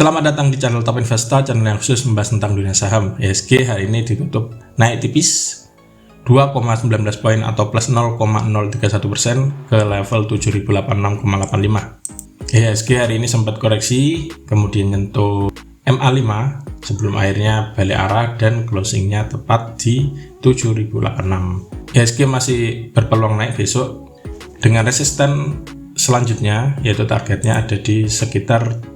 Selamat datang di channel Top Investa, channel yang khusus membahas tentang dunia saham. IHSG hari ini ditutup naik tipis 2,19 poin atau plus 0,031% ke level 7086,85. IHSG hari ini sempat koreksi, kemudian nyentuh MA5 sebelum akhirnya balik arah dan closingnya tepat di 7086. IHSG masih berpeluang naik besok dengan resisten selanjutnya, yaitu targetnya ada di sekitar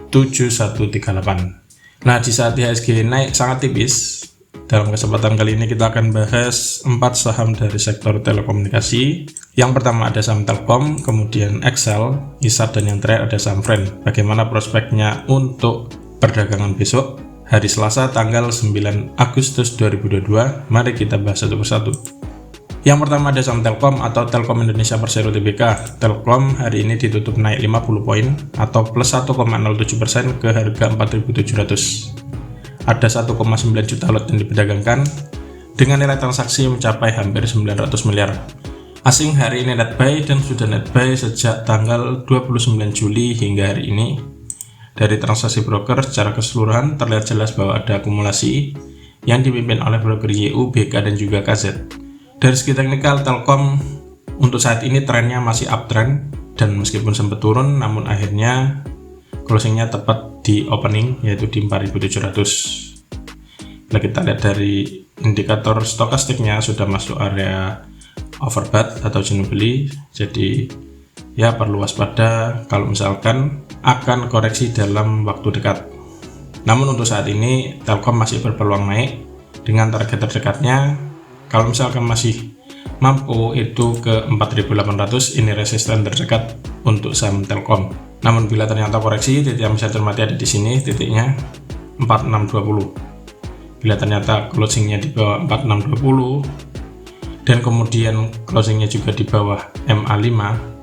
7138. Nah, di saat IHSG naik sangat tipis, dalam kesempatan kali ini kita akan bahas 4 saham dari sektor telekomunikasi. Yang pertama ada saham Telkom, kemudian Excel, ISAT, dan yang terakhir ada saham Friend. Bagaimana prospeknya untuk perdagangan besok, hari Selasa tanggal 9 Agustus 2022? Mari kita bahas satu persatu. Yang pertama ada saham Telkom atau Telkom Indonesia Persero Tbk. Telkom hari ini ditutup naik 50 poin atau plus 1,07% ke harga 4.700. Ada 1,9 juta lot yang diperdagangkan dengan nilai transaksi mencapai hampir 900 miliar. Asing hari ini net buy dan sudah net buy sejak tanggal 29 Juli hingga hari ini. Dari transaksi broker secara keseluruhan terlihat jelas bahwa ada akumulasi yang dipimpin oleh broker YU, BK, dan juga KZ. Dari segi teknikal, Telkom untuk saat ini trennya masih uptrend dan meskipun sempat turun, namun akhirnya closingnya tepat di opening, yaitu di 4.700. Bila kita lihat dari indikator stokastiknya sudah masuk area overbought atau jenuh beli, jadi ya perlu waspada kalau misalkan akan koreksi dalam waktu dekat. Namun untuk saat ini Telkom masih berpeluang naik dengan target terdekatnya. Kalau misalkan masih mampu itu ke 4.800, ini resisten terdekat untuk saham Telkom. Namun bila ternyata koreksi, titik yang bisa cermati ada di sini, titiknya 4620. Bila ternyata closingnya di bawah 4620 dan kemudian closingnya juga di bawah MA5,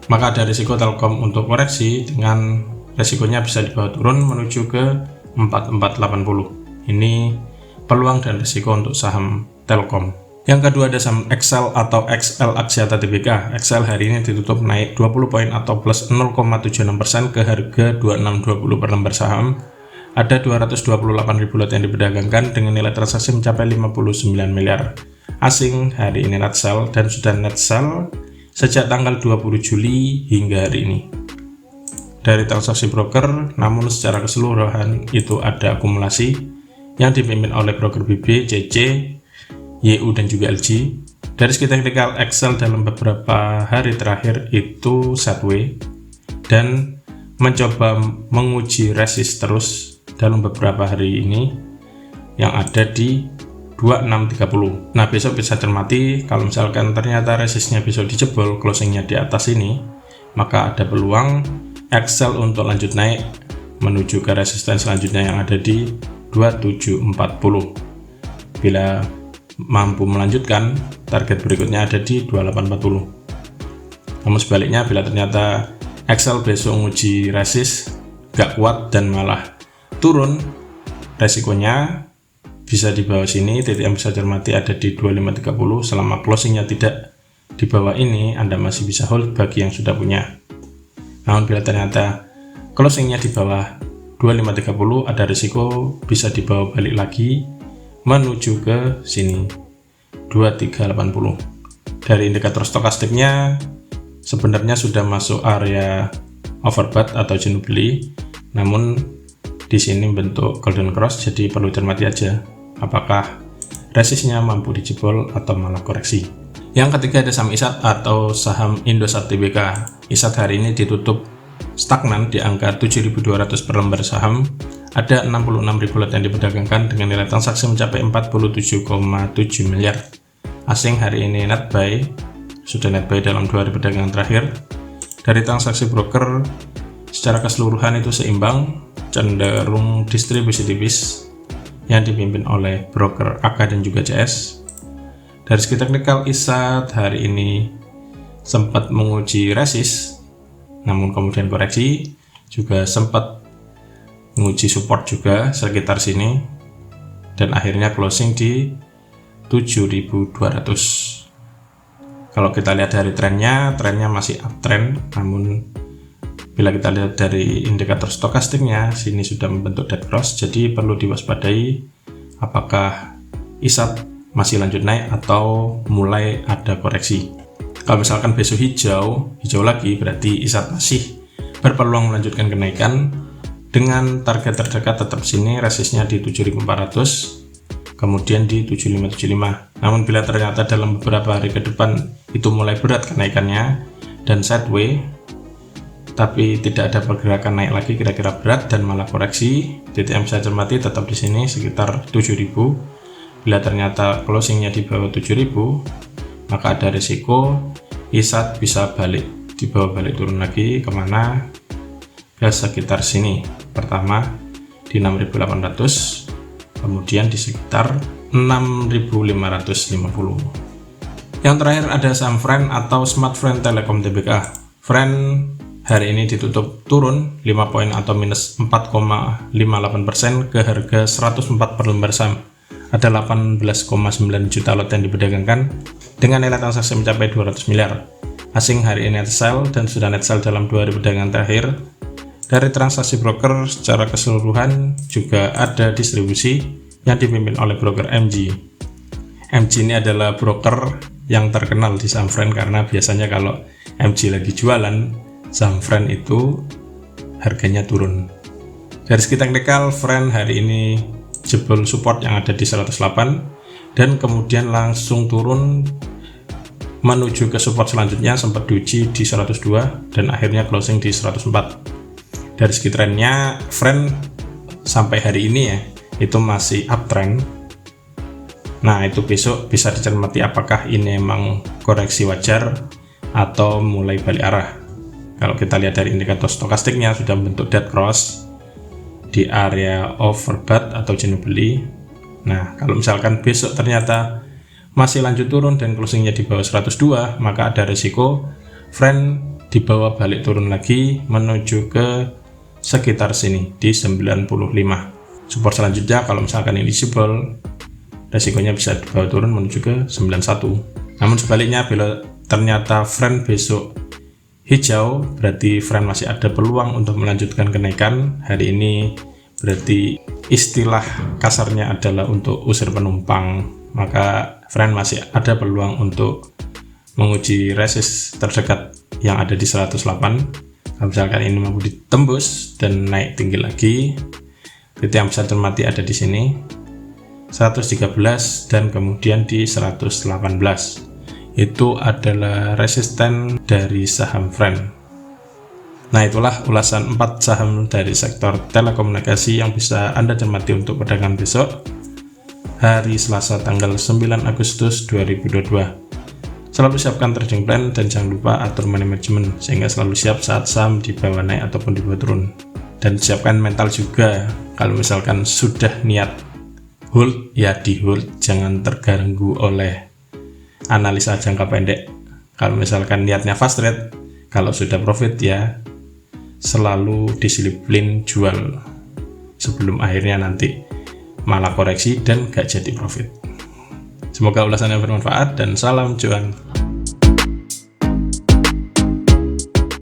maka ada risiko Telkom untuk koreksi dengan resikonya bisa dibawa turun menuju ke 4480. Ini peluang dan risiko untuk saham Telkom. Yang kedua ada saham Excel atau XL Axiata Tbk. Excel hari ini ditutup naik 20 poin atau plus 0,76% ke harga 2620 per lembar saham. Ada 228.000 lot yang diperdagangkan dengan nilai transaksi mencapai 59 miliar. Asing hari ini net sell dan sudah net sell sejak tanggal 20 Juli hingga hari ini. Dari transaksi broker, namun secara keseluruhan itu ada akumulasi yang dipimpin oleh broker BB, CC, YU, dan juga LG. Dari segi teknikal, Excel dalam beberapa hari terakhir itu sideways dan mencoba menguji resist terus dalam beberapa hari ini yang ada di 2630. Nah, besok bisa cermati kalau misalkan ternyata resistnya besok dijebol, closingnya di atas ini, maka ada peluang Excel untuk lanjut naik menuju ke resisten selanjutnya yang ada di 2740. Bila mampu melanjutkan, target berikutnya ada di 2840. Namun sebaliknya, bila ternyata Excel besok menguji resist gak kuat dan malah turun, resikonya bisa di bawah sini. Titik yang bisa cermati ada di 2530. Selama closingnya tidak di bawah ini, Anda masih bisa hold bagi yang sudah punya. Namun bila ternyata closingnya di bawah 2530, ada risiko bisa dibawa balik lagi menuju ke sini 2380. Dari indikator stokastiknya sebenarnya sudah masuk area overbought atau jenuh beli, namun di sini bentuk golden cross, jadi perlu cermati aja apakah resistnya mampu dijebol atau malah koreksi. Yang ketiga ada saham ISAT atau saham Indosat Tbk. ISAT hari ini ditutup stagnan di angka 7.200 per lembar saham. Ada 66.000 lot yang diperdagangkan dengan nilai transaksi mencapai 47,7 miliar. Asing hari ini net buy, sudah net buy dalam 2 hari perdagangan terakhir. Dari transaksi broker secara keseluruhan itu seimbang, cenderung distribusi tipis yang dipimpin oleh broker AK dan juga CS. Dari segi teknikal, ISAT hari ini sempat menguji resist, namun kemudian koreksi, juga sempat menguji support juga sekitar sini dan akhirnya closing di 7.200. Kalau kita lihat dari trennya masih uptrend, namun Bila kita lihat dari indikator stokastiknya, sini sudah membentuk dead cross, jadi perlu diwaspadai apakah ISAT masih lanjut naik atau mulai ada koreksi. Kalau misalkan besok hijau lagi, berarti ISAT masih berpeluang melanjutkan kenaikan dengan target terdekat tetap sini, resistnya di 7400, kemudian di 7575. Namun bila ternyata dalam beberapa hari ke depan itu mulai berat kenaikannya dan sideways, tapi tidak ada pergerakan naik lagi, kira-kira berat dan malah koreksi, titik yang bisa cermati tetap di sini sekitar 7000. Bila ternyata closingnya di bawah 7000, maka ada risiko ISAT bisa balik, di bawah balik turun lagi kemana? Ke sekitar sini. Pertama di 6800, kemudian di sekitar 6550. Yang terakhir ada saham Friend atau Smartfren Telekom Tbk. Friend hari ini ditutup turun 5 poin atau minus 4,58% ke harga 104 per lembar saham. Ada 18,9 juta lot yang diperdagangkan dengan nilai transaksi mencapai 200 miliar. Asing hari ini net sell dan sudah net sell dalam 2 hari perdagangan terakhir. Dari transaksi broker secara keseluruhan juga ada distribusi yang dipimpin oleh broker MG. MG ini adalah broker yang terkenal di saham Friend karena biasanya kalau MG lagi jualan, saham Friend itu harganya turun. Dari segi teknikal, Friend hari ini jebol support yang ada di 108 dan kemudian langsung turun menuju ke support selanjutnya, sempat diuji di 102 dan akhirnya closing di 104. Dari segi trennya, Friend sampai hari ini ya itu masih uptrend. Nah, itu besok bisa dicermati apakah ini emang koreksi wajar atau mulai balik arah. Kalau kita lihat dari indikator stokastiknya sudah membentuk dead cross di area overbought atau jenuh beli. Nah, kalau misalkan besok ternyata masih lanjut turun dan closingnya di bawah 102, maka ada risiko Friend di bawah balik turun lagi menuju ke sekitar sini di 95. Support selanjutnya kalau misalkan ini jebol, resikonya bisa dibawa turun menuju ke 91. Namun sebaliknya, bila ternyata Friend besok hijau, berarti Friend masih ada peluang untuk melanjutkan kenaikan. Hari ini berarti istilah kasarnya adalah untuk usir penumpang, maka Friend masih ada peluang untuk menguji resist terdekat yang ada di 108. Kalau misalkan ini mampu ditembus dan naik tinggi lagi, titik yang bisa cermati ada di sini 113 dan kemudian di 118. Itu adalah resisten dari saham Friend. Nah, itulah ulasan 4 saham dari sektor telekomunikasi yang bisa Anda cermati untuk perdagangan besok hari Selasa tanggal 9 Agustus 2022. Selalu siapkan trading plan dan jangan lupa atur money management sehingga selalu siap saat saham di bawah naik ataupun di bawah turun. Dan siapkan mental juga, kalau misalkan sudah niat hold ya di hold, jangan terganggu oleh analisa jangka pendek. Kalau misalkan niatnya fast trade, kalau sudah profit ya selalu disiplin jual sebelum akhirnya nanti malah koreksi dan gak jadi profit. Semoga ulasannya bermanfaat dan salam cuan.